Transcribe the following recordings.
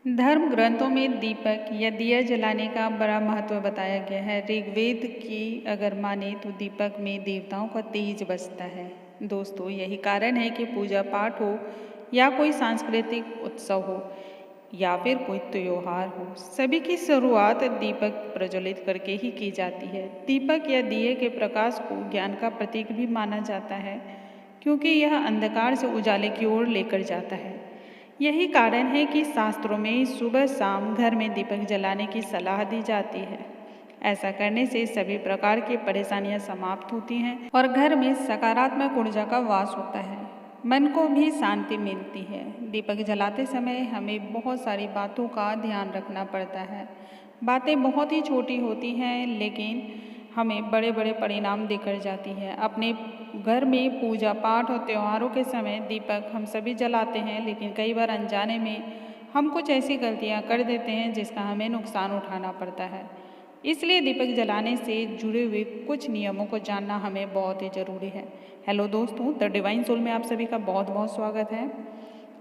धर्म ग्रंथों में दीपक या दिया जलाने का बड़ा महत्व बताया गया है। ऋग्वेद की अगर माने तो दीपक में देवताओं का तेज बसता है। दोस्तों, यही कारण है कि पूजा पाठ हो या कोई सांस्कृतिक उत्सव हो या फिर कोई त्योहार हो, सभी की शुरुआत दीपक प्रज्वलित करके ही की जाती है। दीपक या दिए के प्रकाश को ज्ञान का प्रतीक भी माना जाता है, क्योंकि यह अंधकार से उजाले की ओर लेकर जाता है। यही कारण है कि शास्त्रों में सुबह शाम घर में दीपक जलाने की सलाह दी जाती है। ऐसा करने से सभी प्रकार की परेशानियां समाप्त होती हैं और घर में सकारात्मक ऊर्जा का वास होता है। मन को भी शांति मिलती है। दीपक जलाते समय हमें बहुत सारी बातों का ध्यान रखना पड़ता है। बातें बहुत ही छोटी होती हैं, लेकिन हमें बड़े बड़े परिणाम देकर जाती है। अपने घर में पूजा पाठ और त्योहारों के समय दीपक हम सभी जलाते हैं, लेकिन कई बार अनजाने में हम कुछ ऐसी गलतियां कर देते हैं जिसका हमें नुकसान उठाना पड़ता है। इसलिए दीपक जलाने से जुड़े हुए कुछ नियमों को जानना हमें बहुत ही ज़रूरी है। हेलो दोस्तों, द डिवाइन सोल में आप सभी का बहुत बहुत स्वागत है।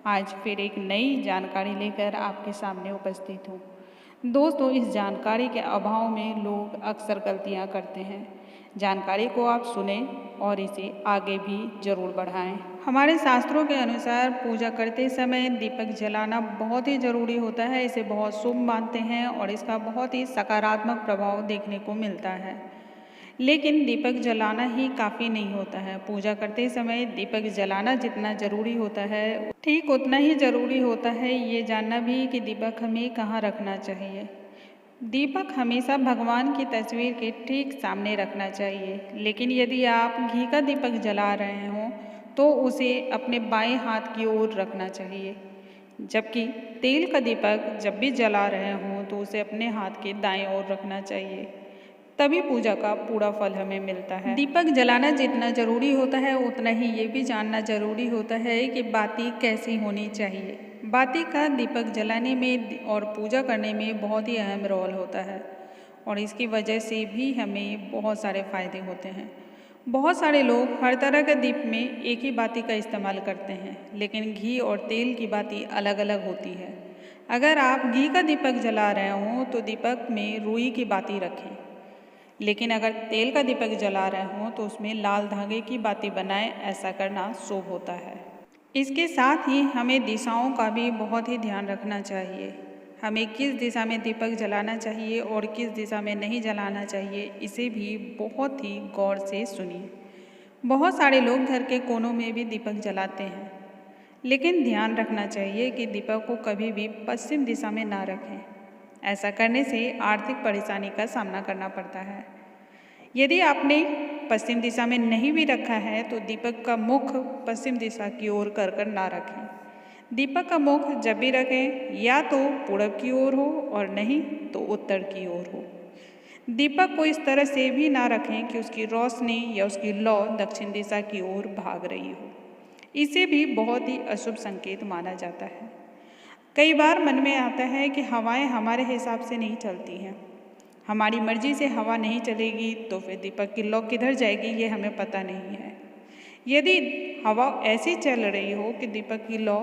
आज फिर एक नई जानकारी लेकर आपके सामने उपस्थित हूँ। दोस्तों, इस जानकारी के अभाव में लोग अक्सर गलतियाँ करते हैं। जानकारी को आप सुने और इसे आगे भी जरूर बढ़ाएं। हमारे शास्त्रों के अनुसार पूजा करते समय दीपक जलाना बहुत ही जरूरी होता है। इसे बहुत शुभ मानते हैं और इसका बहुत ही सकारात्मक प्रभाव देखने को मिलता है। लेकिन दीपक जलाना ही काफ़ी नहीं होता है। पूजा करते समय दीपक जलाना जितना ज़रूरी होता है, ठीक उतना ही ज़रूरी होता है ये जानना भी कि दीपक हमें कहाँ रखना चाहिए। दीपक हमेशा भगवान की तस्वीर के ठीक सामने रखना चाहिए, लेकिन यदि आप घी का दीपक जला रहे हों तो उसे अपने बाएं हाथ की ओर रखना चाहिए, जबकि तेल का दीपक जब भी जला रहे हों तो उसे अपने हाथ के दाएं ओर रखना चाहिए। तभी पूजा का पूरा फल हमें मिलता है। दीपक जलाना जितना जरूरी होता है, उतना ही ये भी जानना जरूरी होता है कि बाती कैसी होनी चाहिए। बाती का दीपक जलाने में और पूजा करने में बहुत ही अहम रोल होता है और इसकी वजह से भी हमें बहुत सारे फायदे होते हैं। बहुत सारे लोग हर तरह के दीप में एक ही बाती का इस्तेमाल करते हैं, लेकिन घी और तेल की बाती अलग अलग होती है। अगर आप घी का दीपक जला रहे हों तो दीपक में रुई की बाती रखें, लेकिन अगर तेल का दीपक जला रहे हों तो उसमें लाल धागे की बाती बनाएं। ऐसा करना शुभ होता है। इसके साथ ही हमें दिशाओं का भी बहुत ही ध्यान रखना चाहिए। हमें किस दिशा में दीपक जलाना चाहिए और किस दिशा में नहीं जलाना चाहिए, इसे भी बहुत ही गौर से सुनिए। बहुत सारे लोग घर के कोनों में भी दीपक जलाते हैं, लेकिन ध्यान रखना चाहिए कि दीपक को कभी भी पश्चिम दिशा में ना रखें। ऐसा करने से आर्थिक परेशानी का सामना करना पड़ता है। यदि आपने पश्चिम दिशा में नहीं भी रखा है तो दीपक का मुख पश्चिम दिशा की ओर कर कर ना रखें। दीपक का मुख जब भी रखें या तो पूरब की ओर हो और नहीं तो उत्तर की ओर हो। दीपक को इस तरह से भी ना रखें कि उसकी रोशनी या उसकी लौ दक्षिण दिशा की ओर भाग रही हो। इसे भी बहुत ही अशुभ संकेत माना जाता है। कई बार मन में आता है कि हवाएं हमारे हिसाब से नहीं चलती हैं। हमारी मर्जी से हवा नहीं चलेगी तो फिर दीपक की लौ किधर जाएगी, ये हमें पता नहीं है। यदि हवा ऐसी चल रही हो कि दीपक की लौ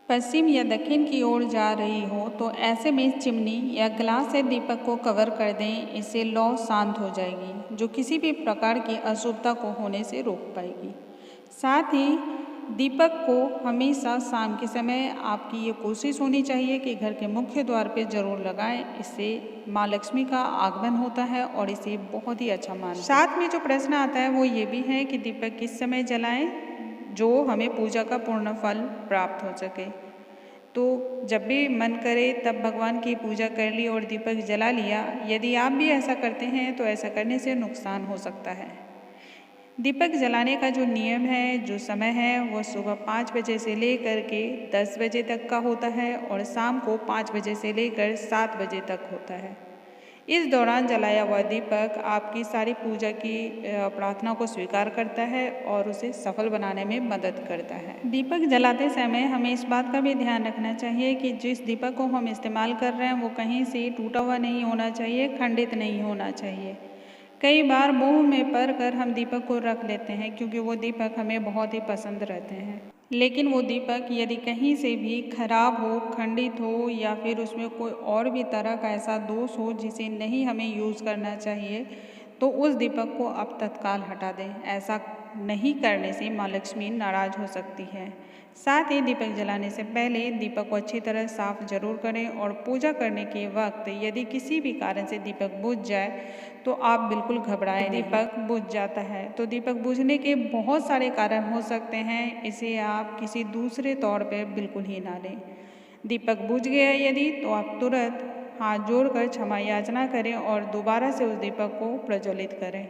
पश्चिम या दक्षिण की ओर जा रही हो तो ऐसे में चिमनी या ग्लास से दीपक को कवर कर दें। इससे लौ शांत हो जाएगी, जो किसी भी प्रकार की अशुभता को होने से रोक पाएगी। साथ ही दीपक को हमेशा शाम के समय आपकी ये कोशिश होनी चाहिए कि घर के मुख्य द्वार पे जरूर लगाएं। इससे माँ लक्ष्मी का आगमन होता है और इसे बहुत ही अच्छा मानते हैं। साथ में जो प्रश्न आता है वो ये भी है कि दीपक किस समय जलाएं जो हमें पूजा का पूर्ण फल प्राप्त हो सके। तो जब भी मन करे तब भगवान की पूजा कर ली और दीपक जला लिया। यदि आप भी ऐसा करते हैं तो ऐसा करने से नुकसान हो सकता है। दीपक जलाने का जो नियम है, जो समय है, वो सुबह 5 बजे से लेकर के 10 बजे तक का होता है और शाम को 5 बजे से लेकर 7 बजे तक होता है। इस दौरान जलाया हुआ दीपक आपकी सारी पूजा की प्रार्थना को स्वीकार करता है और उसे सफल बनाने में मदद करता है। दीपक जलाते समय हमें इस बात का भी ध्यान रखना चाहिए कि जिस दीपक को हम इस्तेमाल कर रहे हैं वो कहीं से टूटा हुआ नहीं होना चाहिए, खंडित नहीं होना चाहिए। कई बार मोह में पड़ कर हम दीपक को रख लेते हैं, क्योंकि वो दीपक हमें बहुत ही पसंद रहते हैं। लेकिन वो दीपक यदि कहीं से भी खराब हो, खंडित हो या फिर उसमें कोई और भी तरह का ऐसा दोष हो जिसे नहीं हमें यूज़ करना चाहिए, तो उस दीपक को आप तत्काल हटा दें। ऐसा नहीं करने से माँ लक्ष्मी नाराज हो सकती है। साथ ही दीपक जलाने से पहले दीपक को अच्छी तरह साफ जरूर करें और पूजा करने के वक्त यदि किसी भी कारण से दीपक बुझ जाए तो आप बिल्कुल घबराएं नहीं। दीपक बुझ जाता है तो दीपक बुझने के बहुत सारे कारण हो सकते हैं, इसे आप किसी दूसरे तौर पर बिल्कुल ही ना लें। दीपक बुझ गया यदि तो आप तुरंत हाथ जोड़कर क्षमा याचना करें और दोबारा से उस दीपक को प्रज्वलित करें।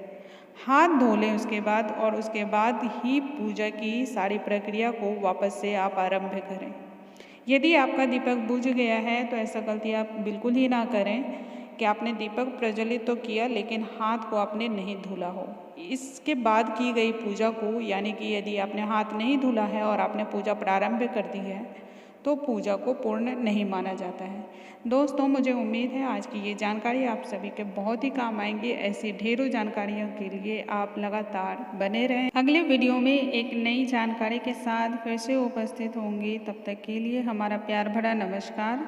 हाथ धो लें उसके बाद और उसके बाद ही पूजा की सारी प्रक्रिया को वापस से आप आरंभ करें। यदि आपका दीपक बुझ गया है तो ऐसा गलती आप बिल्कुल ही ना करें कि आपने दीपक प्रज्वलित तो किया लेकिन हाथ को आपने नहीं धुला हो। इसके बाद की गई पूजा को, यानी कि यदि आपने हाथ नहीं धुला है और आपने पूजा प्रारंभ कर दी है तो पूजा को पूर्ण नहीं माना जाता है। दोस्तों, मुझे उम्मीद है आज की ये जानकारी आप सभी के बहुत ही काम आएंगी। ऐसी ढेरों जानकारियों के लिए आप लगातार बने रहें। अगले वीडियो में एक नई जानकारी के साथ फिर से उपस्थित होंगी। तब तक के लिए हमारा प्यार भरा नमस्कार।